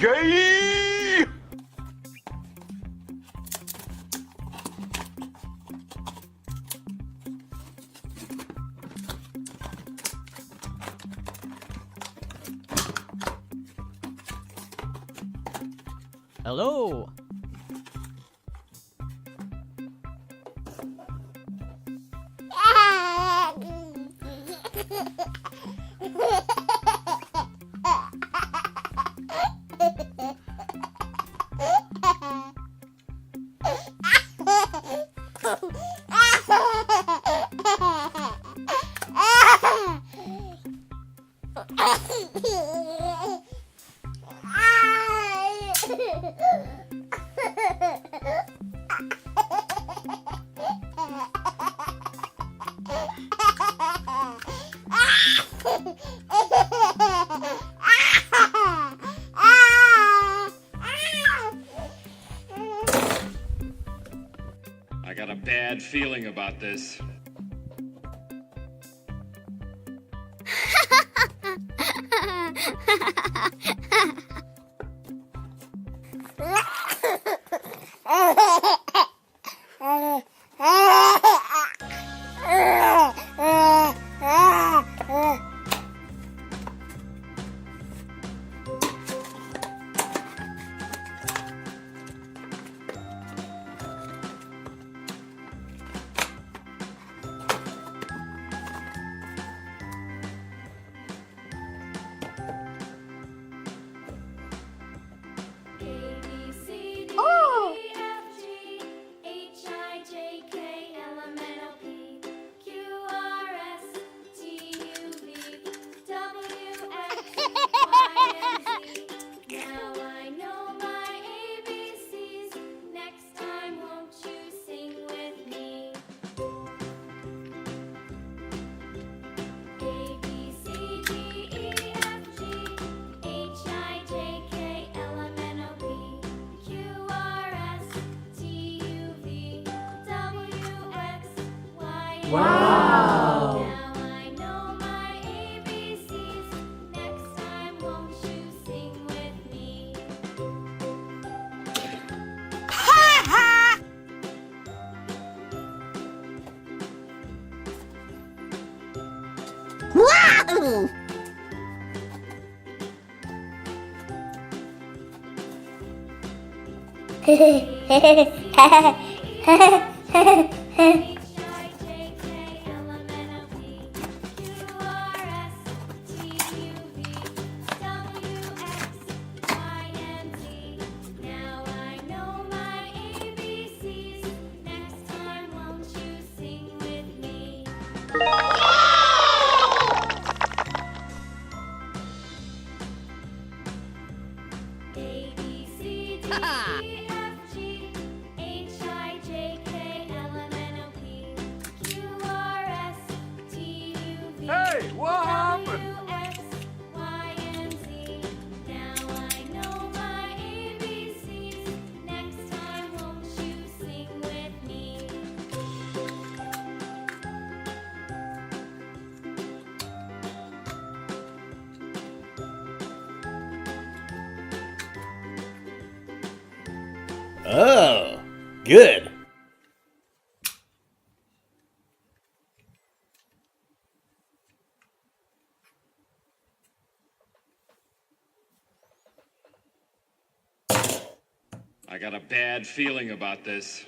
Gay! Hello. I got a bad feeling about this. Oh! Now I know my ABCs. Next time, won't you sing with me? A, B, C, D, E, F, G, H, I, J, K, L, M, N, O, P, Q, R, S, T, U, V, W, X, Y, and Z. Now I know my ABCs. Next time, won't you sing with me? Wow! H, I, J, K, L, M, N, O, P, Q, R, S, T, U, V, W, X, Y, and Z. Now I know my ABCs. Next time, won't you sing with me? A, B, C, D, E, F, G, H, I, J, K, L, M, N, O, P, Q, R, S, T, U, V, Hey, what happened? W, X, Y, and Z. Now I know my ABCs. Next time, won't you sing with me? Oh, good. I got a bad feeling about this.